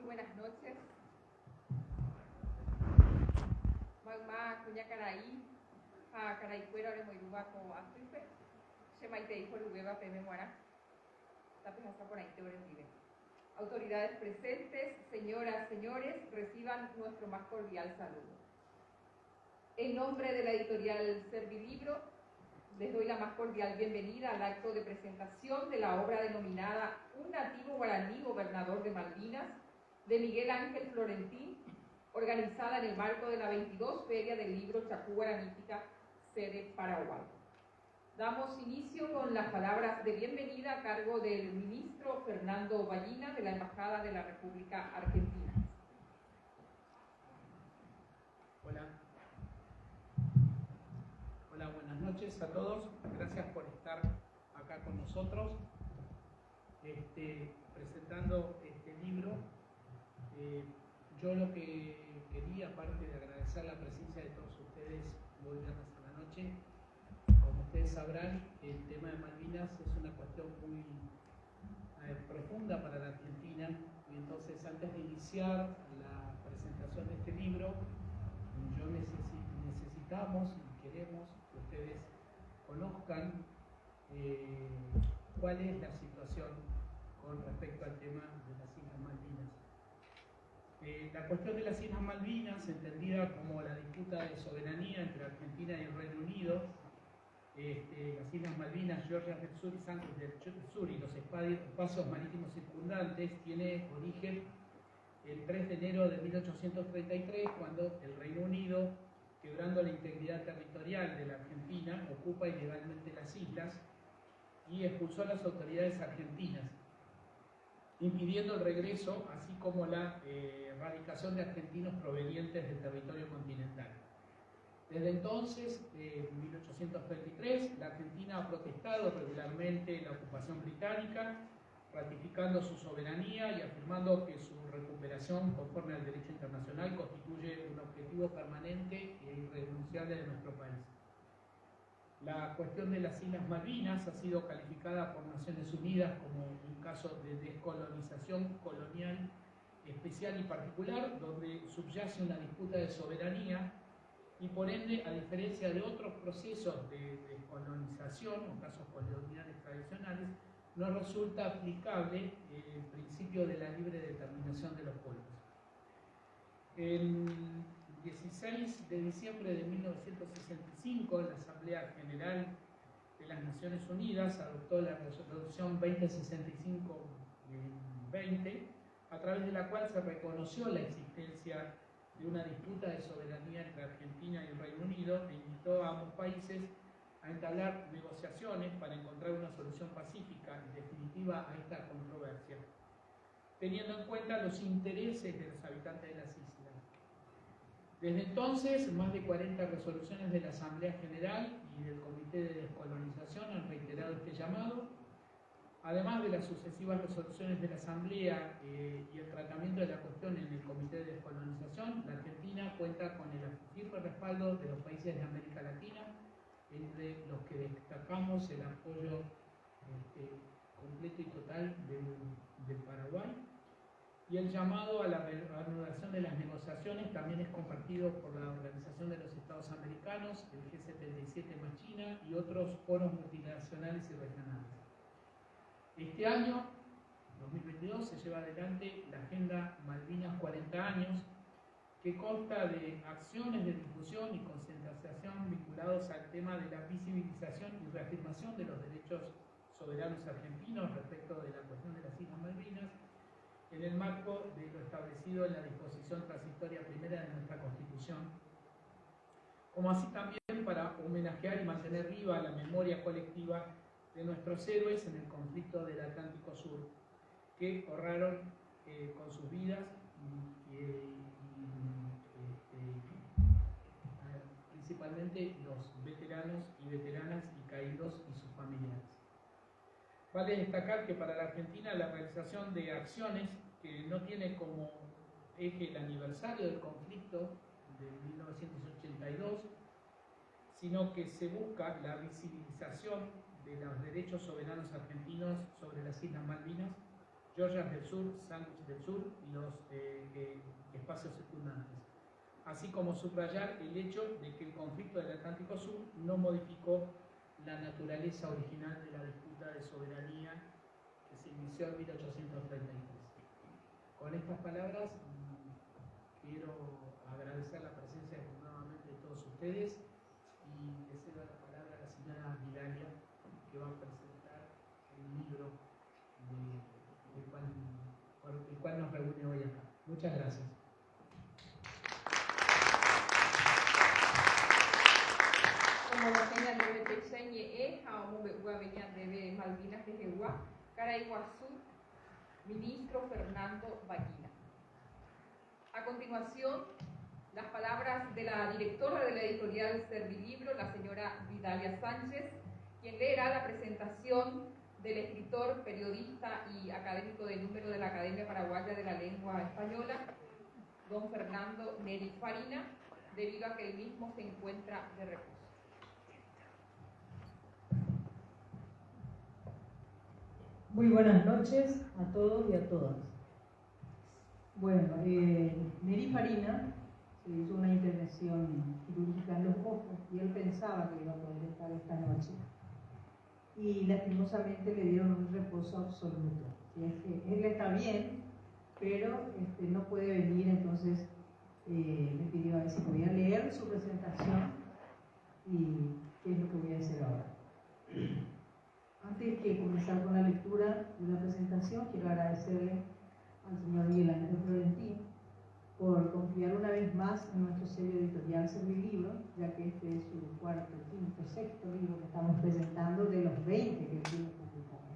buenas noches. Magma cuña caraí, a caraí fuera de Moiruba con Astrife, Shemaitei por Ubeba Peme Muara, Tapes hasta por ahí te vive. Autoridades presentes, señoras, señores, reciban nuestro más cordial saludo. En nombre de la editorial Servilibro, les doy la más cordial bienvenida al acto de presentación de la obra denominada Un nativo guaraní gobernador de Malvinas, de Miguel Ángel Florentín, organizada en el marco de la 22 Feria del Libro Chacú Guaranítica, sede Paraguay. Damos inicio con las palabras de bienvenida a cargo del ministro Fernando Ballina de la Embajada de la República Argentina. Hola, buenas noches a todos. Gracias por estar acá con nosotros presentando este libro. Yo lo que quería, aparte de agradecer la presencia de todos ustedes hoy viernes a la noche, como ustedes sabrán, el tema de Malvinas es una cuestión muy profunda para la Argentina, y entonces antes de iniciar la presentación de este libro, necesitamos y queremos que ustedes conozcan cuál es la situación con respecto al tema de las Islas Malvinas. La cuestión de las Islas Malvinas, entendida como la disputa de soberanía entre Argentina y el Reino Unido, las Islas Malvinas, Georgia del Sur y Santos del Sur y los espacios marítimos circundantes, tiene origen el 3 de enero de 1833, cuando el Reino Unido, quebrando la integridad territorial de la Argentina, ocupa ilegalmente las islas y expulsó a las autoridades argentinas, impidiendo el regreso, así como la radicación de argentinos provenientes del territorio continental. Desde entonces, en 1833, la Argentina ha protestado regularmente la ocupación británica, ratificando su soberanía y afirmando que su recuperación conforme al derecho internacional constituye un objetivo permanente e irrenunciable de nuestro país. La cuestión de las Islas Malvinas ha sido calificada por Naciones Unidas como un caso de descolonización colonial especial y particular, donde subyace una disputa de soberanía y por ende, a diferencia de otros procesos de descolonización o casos coloniales tradicionales, no resulta aplicable el principio de la libre determinación de los pueblos. El 16 de diciembre de 1965, la Asamblea General de las Naciones Unidas adoptó la resolución 2065-20, a través de la cual se reconoció la existencia de una disputa de soberanía entre Argentina y el Reino Unido e invitó a ambos países a entablar negociaciones para encontrar una solución pacífica y definitiva a esta controversia, teniendo en cuenta los intereses de los habitantes de las islas. Desde entonces, más de 40 resoluciones de la Asamblea General y del Comité de Descolonización han reiterado este llamado, además de las sucesivas resoluciones de la Asamblea y el tratamiento de la cuestión en el Comité de Descolonización. La Argentina cuenta con el firme respaldo de los países de América Latina, entre los que destacamos el apoyo completo y total del Paraguay, y el llamado a la reanudación de las negociaciones también es compartido por la Organización de los Estados Americanos, el G77 más China y otros foros multinacionales y regionales. Este año, 2022, se lleva adelante la Agenda Malvinas 40 años, que consta de acciones de difusión y concientización vinculados al tema de la visibilización y reafirmación de los derechos soberanos argentinos respecto de la cuestión de las Islas Malvinas, en el marco de lo establecido en la disposición transitoria primera de nuestra Constitución, como así también para homenajear y mantener viva la memoria colectiva de nuestros héroes en el conflicto del Atlántico Sur, que honraron con sus vidas principalmente los veteranos y veteranas y caídos y sus familiares. Vale destacar que para la Argentina la realización de acciones que no tiene como eje el aniversario del conflicto de 1982, sino que se busca la visibilización de los derechos soberanos argentinos sobre las Islas Malvinas, Georgias del Sur, Sandwich del Sur y los espacios circundantes, así como subrayar el hecho de que el conflicto del Atlántico Sur no modificó la naturaleza original de la disputa de soberanía que se inició en 1833. Con estas palabras quiero agradecer la presencia nuevamente de todos ustedes y le cedo la palabra a la señora Vidalia, que va a presentar el libro por el cual nos reúne hoy acá. Muchas gracias. Como la pena de Texañe de Malvinas de Jehová, Caraiguazú, ministro Fernando Ballina. A continuación, las palabras de la directora de la editorial Servilibro, la señora Vidalia Sánchez, quien leerá la presentación del escritor, periodista y académico de número de la Academia Paraguaya de la Lengua Española, don Fernando Neri Farina, debido a que él mismo se encuentra de reposo. Muy buenas noches a todos y a todas. Bueno, Neri Farina se hizo una intervención quirúrgica en los ojos y él pensaba que iba a poder estar esta noche. Y lastimosamente le dieron un reposo absoluto. Y es que él está bien, pero no puede venir, entonces me pidió a ver si podía leer su presentación y qué es lo que voy a hacer ahora. Antes de comenzar con la lectura de la presentación, quiero agradecerle al señor Miguel Ángel Florentín por confiar una vez más en nuestro sello editorial Servilibro, ya que este es su cuarto, quinto, sexto libro que estamos presentando de los 20 que tiene publicado.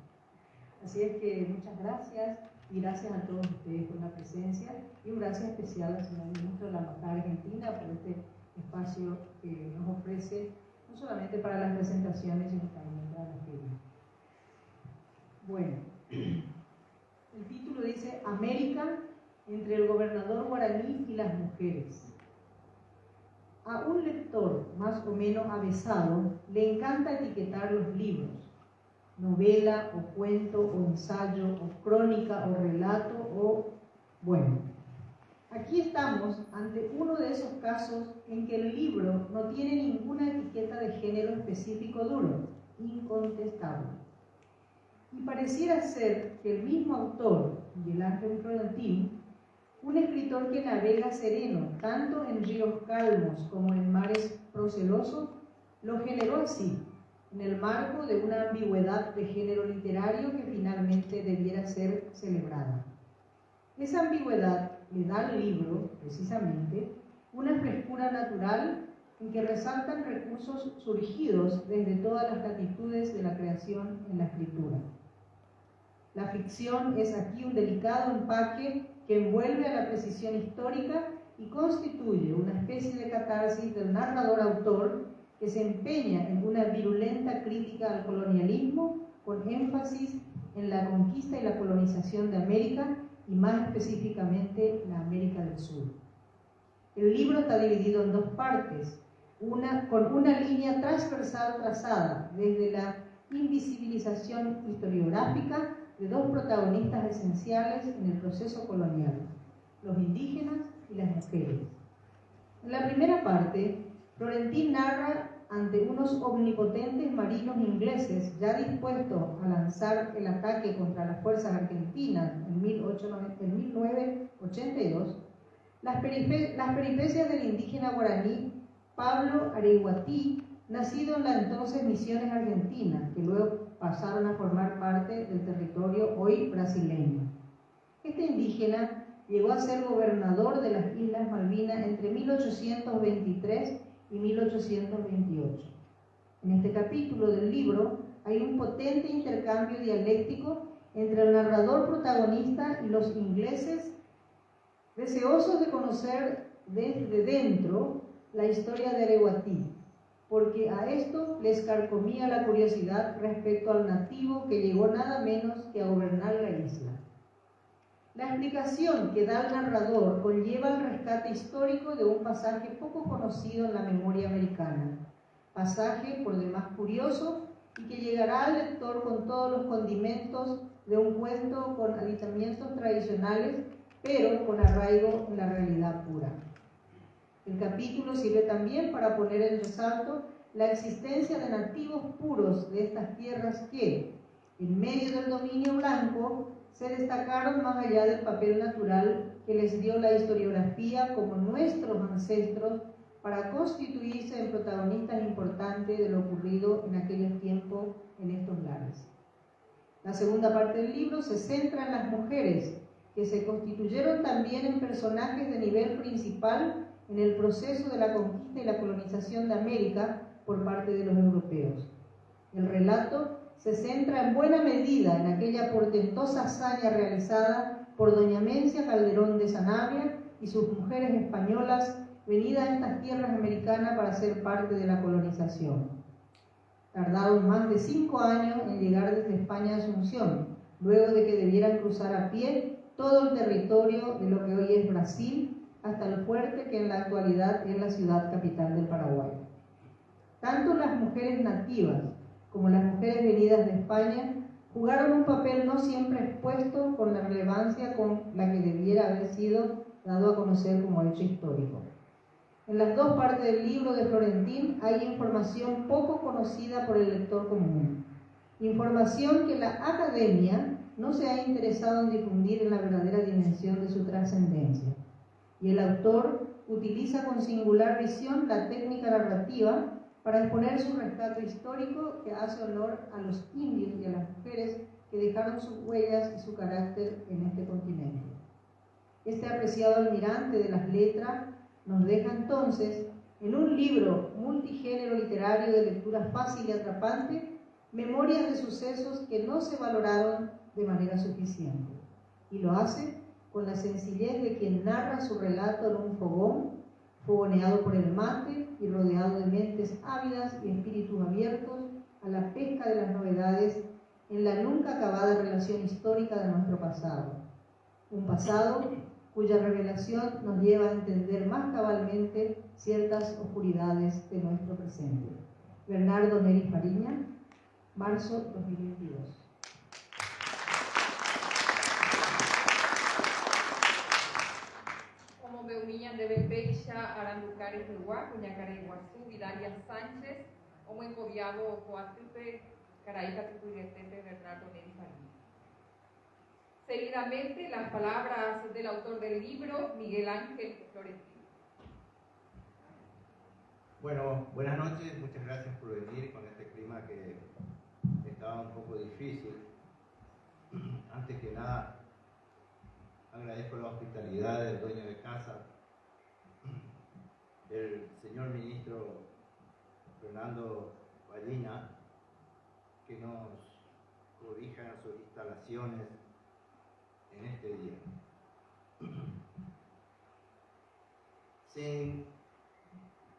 Así es que muchas gracias y gracias a todos ustedes por la presencia y un gracias especial al señor ministro de la Embajada Argentina por este espacio que nos ofrece no solamente para las presentaciones, sino también para las ferias. Bueno, el título dice América entre el gobernador guaraní y las mujeres. A un lector más o menos avesado le encanta etiquetar los libros, novela o cuento o ensayo o crónica o relato o... Bueno, aquí estamos ante uno de esos casos en que el libro no tiene ninguna etiqueta de género específico duro, incontestable. Y pareciera ser que el mismo autor, Miguel Ángel Florentín, un escritor que navega sereno tanto en ríos calmos como en mares procelosos, lo generó así, en el marco de una ambigüedad de género literario que finalmente debiera ser celebrada. Esa ambigüedad le da al libro, precisamente, una frescura natural en que resaltan recursos surgidos desde todas las latitudes de la creación en la escritura. La ficción es aquí un delicado empaque que envuelve a la precisión histórica y constituye una especie de catarsis del narrador-autor que se empeña en una virulenta crítica al colonialismo con énfasis en la conquista y la colonización de América y más específicamente la América del Sur. El libro está dividido en dos partes, con una línea transversal trazada desde la invisibilización historiográfica de dos protagonistas esenciales en el proceso colonial, los indígenas y las mujeres. En la primera parte, Florentín narra ante unos omnipotentes marinos ingleses ya dispuestos a lanzar el ataque contra las fuerzas argentinas en 1982, las peripecias del indígena guaraní Pablo Areguatí, nacido en la entonces Misiones Argentinas, que luego pasaron a formar parte del territorio hoy brasileño. Este indígena llegó a ser gobernador de las Islas Malvinas entre 1823 y 1828. En este capítulo del libro hay un potente intercambio dialéctico entre el narrador protagonista y los ingleses, deseosos de conocer desde dentro la historia de Areguatí, porque a esto les carcomía la curiosidad respecto al nativo que llegó nada menos que a gobernar la isla. La explicación que da el narrador conlleva el rescate histórico de un pasaje poco conocido en la memoria americana, pasaje por demás curioso y que llegará al lector con todos los condimentos de un cuento con aditamientos tradicionales, pero con arraigo en la realidad pura. El capítulo sirve también para poner en resalto la existencia de nativos puros de estas tierras que, en medio del dominio blanco, se destacaron más allá del papel natural que les dio la historiografía como nuestros ancestros para constituirse en protagonistas importantes de lo ocurrido en aquellos tiempos en estos lares. La segunda parte del libro se centra en las mujeres, que se constituyeron también en personajes de nivel principal en el proceso de la conquista y la colonización de América por parte de los europeos. El relato se centra en buena medida en aquella portentosa hazaña realizada por doña Mencia Calderón de Sanabria y sus mujeres españolas venidas a estas tierras americanas para ser parte de la colonización. Tardaron más de 5 años en llegar desde España a Asunción, luego de que debieran cruzar a pie todo el territorio de lo que hoy es Brasil, hasta el fuerte que en la actualidad es la ciudad capital del Paraguay. Tanto las mujeres nativas como las mujeres venidas de España jugaron un papel no siempre expuesto con la relevancia con la que debiera haber sido dado a conocer como hecho histórico. En las dos partes del libro de Florentín hay información poco conocida por el lector común, información que la academia no se ha interesado en difundir en la verdadera dimensión de su trascendencia. Y el autor utiliza con singular visión la técnica narrativa para exponer su rescate histórico que hace honor a los indios y a las mujeres que dejaron sus huellas y su carácter en este continente. Este apreciado almirante de las letras nos deja entonces, en un libro multigénero literario de lectura fácil y atrapante, memorias de sucesos que no se valoraron de manera suficiente. Y lo hace con la sencillez de quien narra su relato en un fogón, fogoneado por el mate y rodeado de mentes ávidas y espíritus abiertos a la pesca de las novedades en la nunca acabada relación histórica de nuestro pasado. Un pasado cuya revelación nos lleva a entender más cabalmente ciertas oscuridades de nuestro presente. Bernardo Neri Fariña, marzo 2022. Como Beuniñan de Belpecha, Aranducares de Huá, Cuñacare Iguazú, Vidalia Sánchez, como encobiado Coatupe, Caraíca Tucuiretete, Bernardo Neri Fariña. Seguidamente, las palabras del autor del libro, Miguel Ángel Florentino. Bueno, buenas noches, muchas gracias por venir con este clima que estaba un poco difícil. Antes que nada, agradezco la hospitalidad del dueño de casa, el señor ministro Fernando Ballina, que nos cobija en sus instalaciones en este día.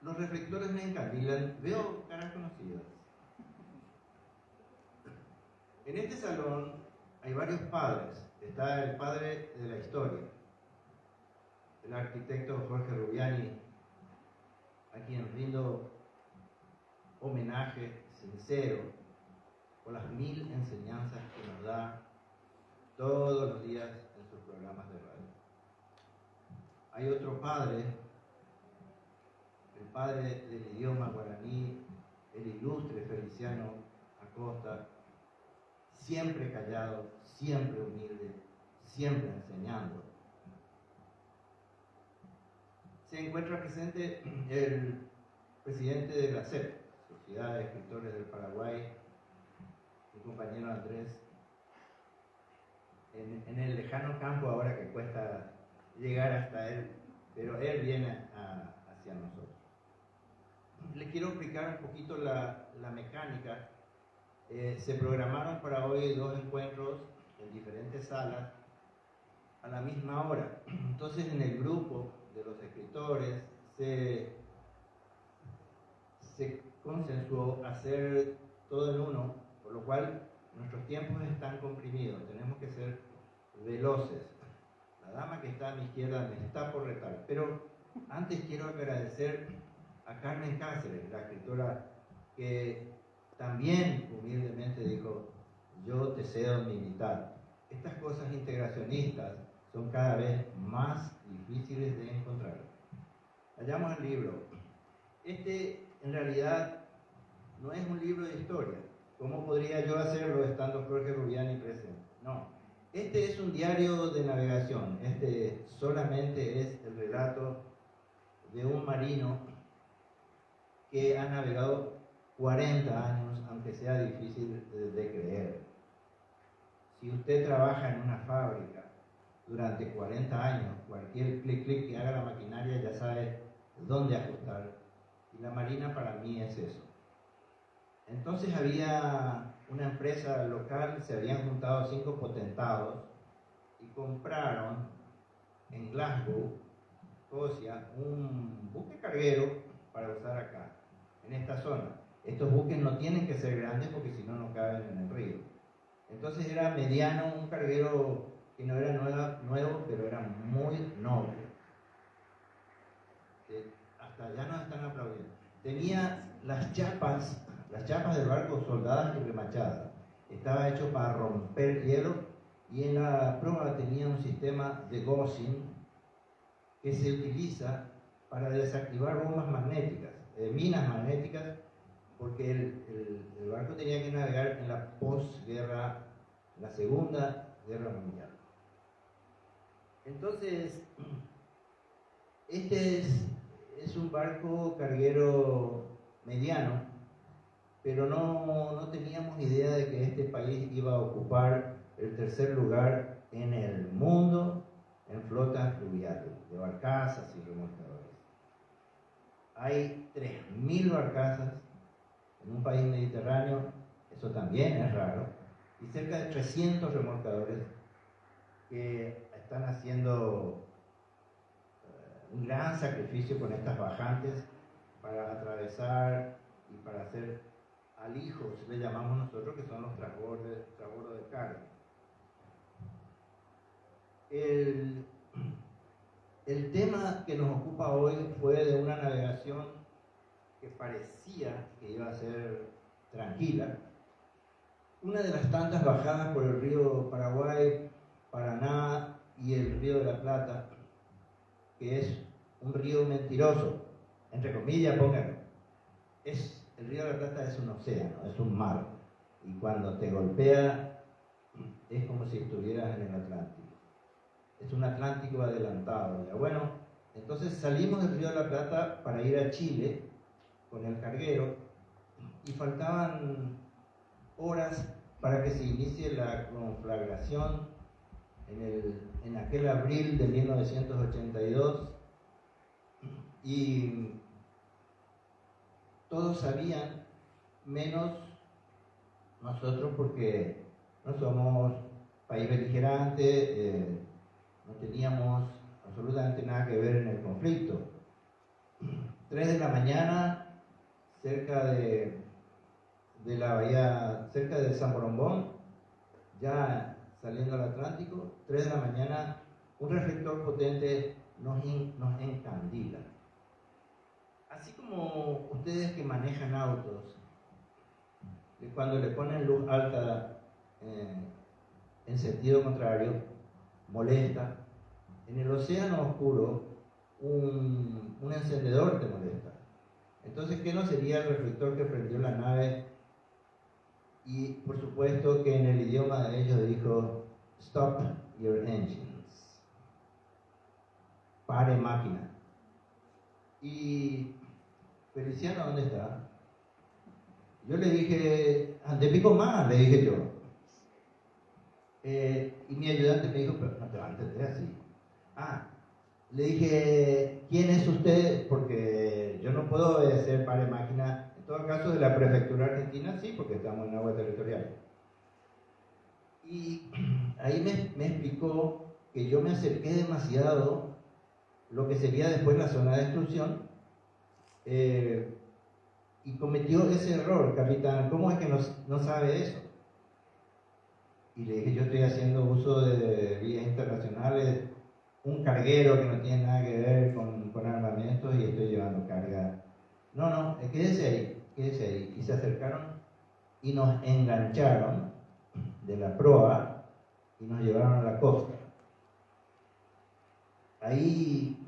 Los reflectores me encandilan, veo caras conocidas. En este salón hay varios padres. Está el padre de la historia, el arquitecto Jorge Rubiani, a quien rindo homenaje sincero por las 1000 enseñanzas que nos da todos los días en sus programas de radio. Hay otro padre, el padre del idioma guaraní, el ilustre Feliciano Acosta, siempre callado, siempre humilde, siempre enseñando. Se encuentra presente el presidente de la SEP, Sociedad de Escritores del Paraguay, mi compañero Andrés, en el lejano campo ahora que cuesta llegar hasta él, pero él viene hacia nosotros. Les quiero explicar un poquito la mecánica. Se programaron para hoy 2 encuentros en diferentes salas a la misma hora. Entonces, en el grupo de los escritores se consensuó hacer todo en uno, por lo cual nuestros tiempos están comprimidos, tenemos que ser veloces. La dama que está a mi izquierda me está por retar, pero antes quiero agradecer a Carmen Cáceres, la escritora que también humildemente dijo, yo te cedo mi mitad. Estas cosas integracionistas son cada vez más difíciles de encontrar. Vayamos al libro. Este, en realidad, no es un libro de historia. ¿Cómo podría yo hacerlo estando Jorge Rubiani presente? No. Este es un diario de navegación. Este solamente es el relato de un marino que ha navegado 40 años, aunque sea difícil de creer. Si usted trabaja en una fábrica durante 40 años, cualquier clic que haga la maquinaria ya sabe dónde ajustar. Y la Marina para mí es eso. Entonces había una empresa local, se habían juntado 5 potentados y compraron en Glasgow, Escocia, un buque carguero para usar acá, en esta zona. Estos buques no tienen que ser grandes porque si no, no caben en el río. Entonces era mediano, un carguero que no era nuevo, pero era muy noble. Hasta allá nos están aplaudiendo. Tenía las chapas del barco soldadas y remachadas. Estaba hecho para romper hielo y en la proa tenía un sistema de ghosting que se utiliza para desactivar bombas magnéticas, minas magnéticas, porque el barco tenía que navegar en la posguerra, la Segunda Guerra Mundial. Entonces, este es un barco carguero mediano, pero no teníamos idea de que este país iba a ocupar el tercer lugar en el mundo en flotas fluviales, de barcazas y remolcadores. Hay 3.000 barcazas en un país mediterráneo, eso también es raro, y cerca de 300 remolcadores que están haciendo un gran sacrificio con estas bajantes para atravesar y para hacer alijos, le llamamos nosotros, que son los transbordos de carga. El tema que nos ocupa hoy fue de una navegación que parecía que iba a ser tranquila. Una de las tantas bajadas por el río Paraguay, Paraná y el río de la Plata, que es un río mentiroso, entre comillas, pónganlo. El río de la Plata es un océano, es un mar, y cuando te golpea es como si estuvieras en el Atlántico. Es un Atlántico adelantado. Ya. Bueno, entonces salimos del río de la Plata para ir a Chile con el carguero y faltaban horas para que se inicie la conflagración en aquel abril de 1982 y todos sabían, menos nosotros, porque no somos país beligerante, no teníamos absolutamente nada que ver en el conflicto. 3 de la mañana, cerca de la bahía, cerca de San Borombón, ya saliendo al Atlántico, 3 de la mañana, un reflector potente nos encandila. Así como ustedes que manejan autos, cuando le ponen luz alta en sentido contrario, molesta. En el océano oscuro, un encendedor te molesta. Entonces, ¿qué no sería el reflector que prendió la nave? Y por supuesto que en el idioma de ellos dijo, stop your engines. Pare máquina. Y Feliciano, ¿dónde está? Yo le dije, ande pico más, le dije yo. Y mi ayudante me dijo, pero no te va a entender así. Le dije, ¿quién es usted? Porque yo no puedo obedecer pare máquina. En todo caso, de la prefectura argentina, sí, porque estamos en agua territorial. Y ahí me explicó que yo me acerqué demasiado lo que sería después la zona de exclusión, y cometió ese error, capitán. ¿Cómo es que no sabe eso? Y le dije, yo estoy haciendo uso de vías internacionales, un carguero que no tiene nada que ver con armamentos y estoy llevando carga. No, quédese ahí. Y se acercaron y nos engancharon de la proa y nos llevaron a la costa. Ahí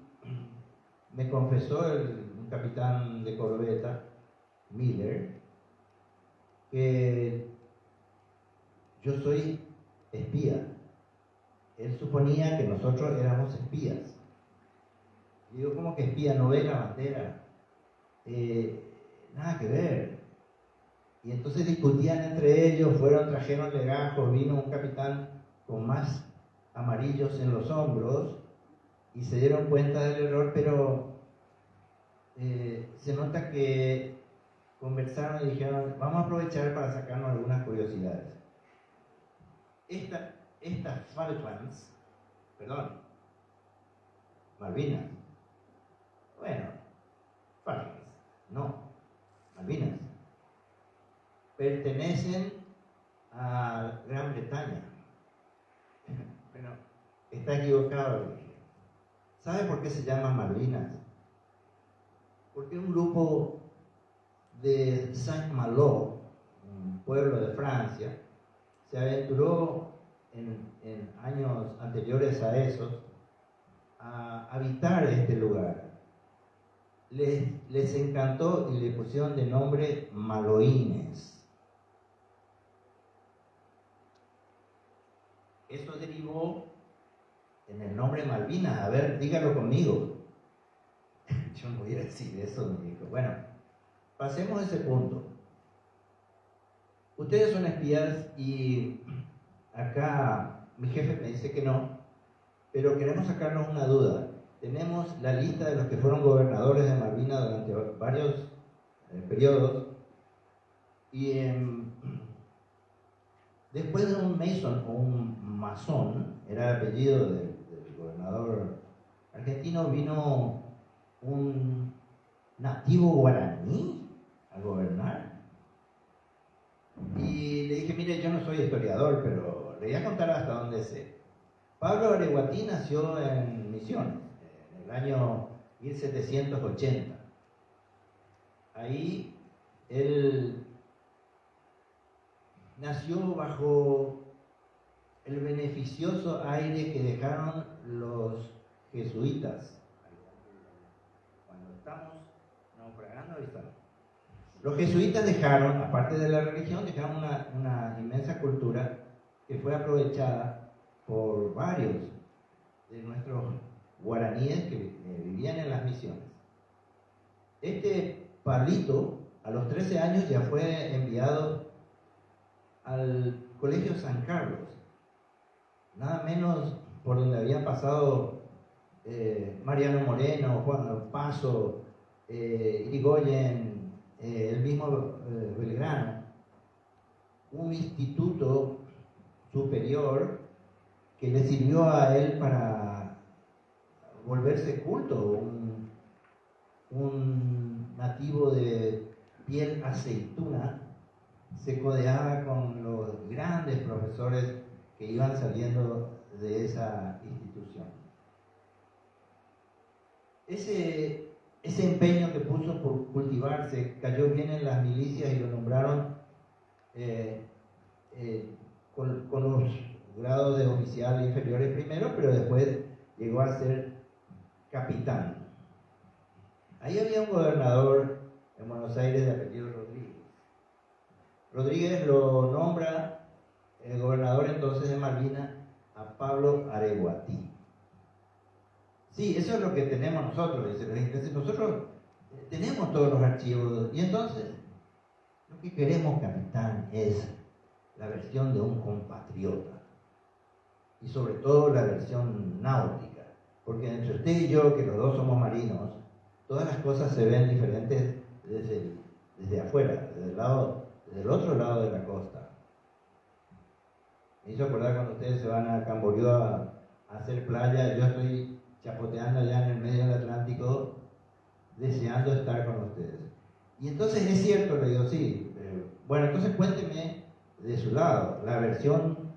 me confesó un capitán de corbeta, Miller, que yo soy espía. Él suponía que nosotros éramos espías. Y digo, ¿cómo que espía? ¿No ves la bandera? Nada que ver. Y entonces discutían entre ellos, trajeron legajos, vino un capitán con más amarillos en los hombros y se dieron cuenta del error, pero se nota que conversaron y dijeron, vamos a aprovechar para sacarnos algunas curiosidades. Estas Falklands, Malvinas, bueno, Falklands, no, Malvinas, pertenecen a Gran Bretaña. Bueno, está equivocado. ¿Sabe por qué se llama Malvinas? Porque un grupo de Saint-Malo, un pueblo de Francia, se aventuró en años anteriores a esos a habitar este lugar. Les encantó y le pusieron de nombre Maloines. Eso derivó en el nombre Malvinas. A ver, dígalo conmigo. Yo no voy a decir eso, me dijo. Bueno, pasemos a ese punto. Ustedes son espías y acá mi jefe me dice que no, pero queremos sacarnos una duda. Tenemos la lista de los que fueron gobernadores de Malvinas durante varios periodos y después de un Mason o un masón, era el apellido del gobernador argentino, vino un nativo guaraní a gobernar. Y le dije, mire, yo no soy historiador, pero le voy a contar hasta dónde sé. Pablo Areguatí nació en Misiones, en el año 1780. Ahí él nació bajo el beneficioso aire que dejaron los jesuitas. Cuando estamos naufragando, ahí estamos. Los jesuitas dejaron, aparte de la religión, dejaron una inmensa cultura que fue aprovechada por varios de nuestros guaraníes que vivían en las misiones. Este Pablito, a los 13 años, ya fue enviado al Colegio San Carlos, nada menos por donde habían pasado Mariano Moreno, Juan Paso, Irigoyen, el mismo Belgrano, un instituto superior que le sirvió a él para volverse culto, un nativo de piel aceituna se codeaba con los grandes profesores que iban saliendo de esa institución. Ese empeño que puso por cultivarse cayó bien en las milicias y lo nombraron con los grados de oficial inferiores primero, pero después llegó a ser capitán. Ahí había un gobernador en Buenos Aires de apellido Rodríguez. Rodríguez lo nombra el gobernador entonces de Malvinas a Pablo Areguatí. Sí, eso es lo que tenemos nosotros, dice los ingleses. Nosotros tenemos todos los archivos y entonces lo que queremos, capitán, es la versión de un compatriota y sobre todo la versión náutica, porque entre usted y yo, que los dos somos marinos, todas las cosas se ven diferentes desde afuera, desde el otro lado de la costa. Me hizo acordar cuando ustedes se van a Camboriú a hacer playa, yo estoy chapoteando allá en el medio del Atlántico, deseando estar con ustedes. Y entonces es cierto, le digo, sí, bueno, entonces cuénteme de su lado, la versión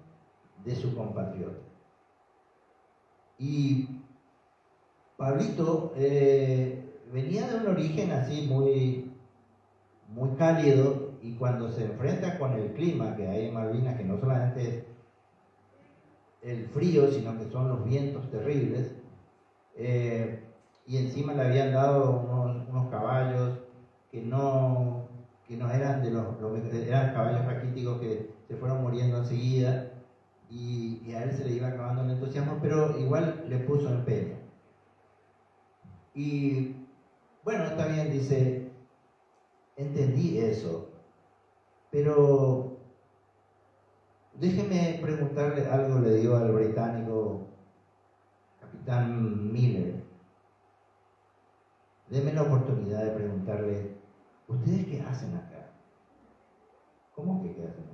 de su compatriota. Y Pablito venía de un origen así muy cálido y cuando se enfrenta con el clima que hay en Malvinas, que no solamente es el frío, sino que son los vientos terribles, y encima le habían dado unos caballos que no eran de eran caballos raquíticos que se fueron muriendo enseguida, y a él se le iba acabando el entusiasmo, pero igual le puso empeño. Y bueno, está bien, dice, entendí eso, pero déjeme preguntarle algo, le digo al británico capitán Miller. Deme la oportunidad de preguntarle, ¿ustedes qué hacen acá? ¿Cómo que qué hacen?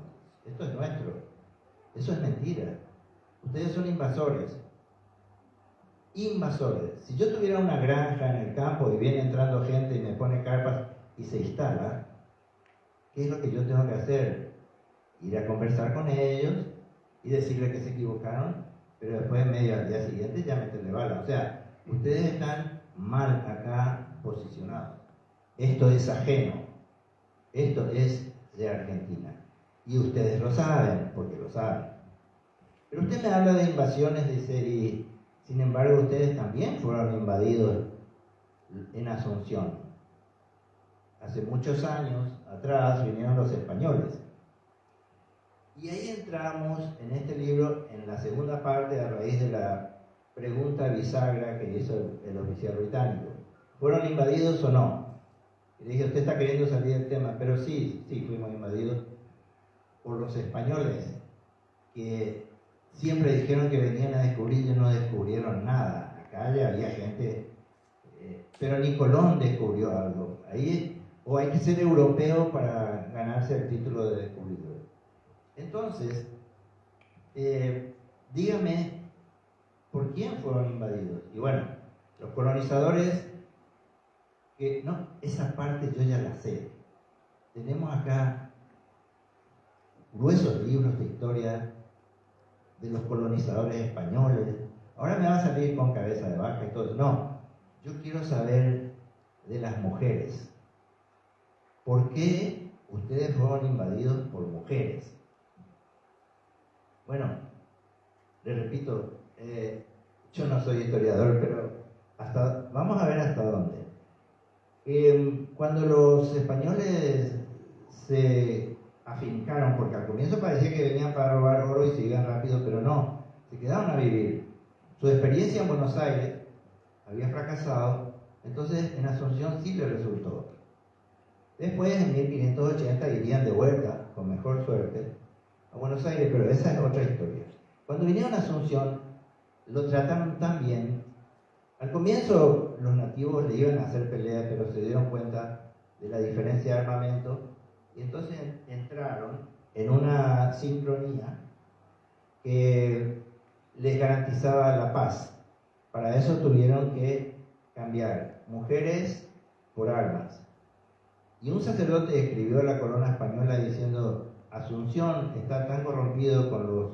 Esto es nuestro. Eso es mentira. Ustedes son invasores. Invasores. Si yo tuviera una granja en el campo y viene entrando gente y me pone carpas y se instala, ¿qué es lo que yo tengo que hacer? Ir a conversar con ellos y decirles que se equivocaron, pero después medio al día siguiente ya meterle bala. O sea, ustedes están mal acá posicionados. Esto es ajeno. Esto es de Argentina. Y ustedes lo saben, porque lo saben. Pero usted me habla de invasiones, dice, y sin embargo ustedes también fueron invadidos en Asunción. Hace muchos años atrás vinieron los españoles. Y ahí entramos en este libro, en la segunda parte, a raíz de la pregunta bisagra que hizo el oficial británico. ¿Fueron invadidos o no? Y le dije, usted está queriendo salir del tema, pero sí, fuimos invadidos por los españoles, que siempre dijeron que venían a descubrir y no descubrieron nada. Acá ya había gente, pero ni Colón descubrió algo. Ahí, o hay que ser europeo para ganarse el título de descubridor. Entonces, dígame, ¿por quién fueron invadidos? Y bueno, los colonizadores, que no, esa parte yo ya la sé. Tenemos acá gruesos libros de historia de los colonizadores españoles. Ahora me va a salir con cabeza de vaca y todo. No, yo quiero saber de las mujeres. ¿Por qué ustedes fueron invadidos por mujeres? Bueno, le repito, yo no soy historiador, pero vamos a ver hasta dónde. Cuando los españoles se afincaron, porque al comienzo parecía que venían para robar oro y se iban rápido, pero no, se quedaron a vivir. Su experiencia en Buenos Aires había fracasado, entonces en Asunción sí le resultó. Después, en 1580, irían de vuelta, con mejor suerte, a Buenos Aires, pero esa es otra historia. Cuando vinieron a Asunción, lo trataron tan bien. Al comienzo los nativos le iban a hacer pelea, pero se dieron cuenta de la diferencia de armamento y entonces entraron en una sincronía que les garantizaba la paz. Para eso tuvieron que cambiar mujeres por armas. Y un sacerdote escribió a la corona española diciendo: Asunción está tan corrompido con los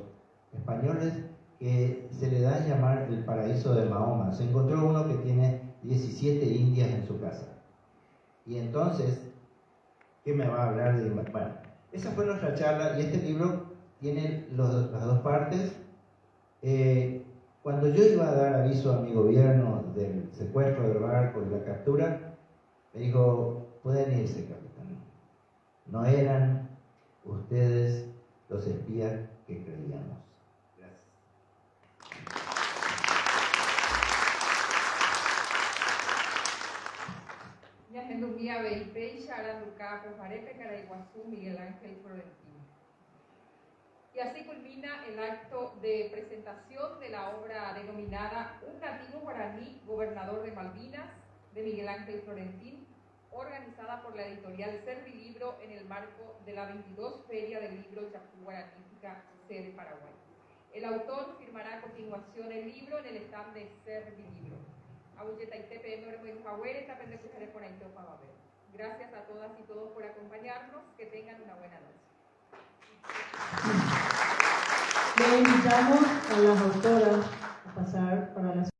españoles que se le da a llamar el paraíso de Mahoma. Se encontró uno que tiene 17 indias en su casa. Y entonces, ¿qué me va a hablar de...? Bueno, esa fue nuestra charla y este libro tiene las dos partes. Cuando yo iba a dar aviso a mi gobierno del secuestro del barco y la captura, me dijo: pueden irse, capitán. No eran ustedes los espías que creíamos. Gracias. Yahendumía Beipei, Sharanducá, Pojarepe, Caraiguazú, Miguel Ángel Florentino. Y así culmina el acto de presentación de la obra denominada Un nativo guaraní, gobernador de Malvinas, de Miguel Ángel Florentín, organizada por la editorial Servilibro en el marco de la 22 Feria del Libro Chapú Guaranítica, sede Paraguay. El autor firmará a continuación el libro en el stand de Servilibro. Gracias a todas y todos por acompañarnos. Que tengan una buena noche. Le invitamos a las autoras a pasar para la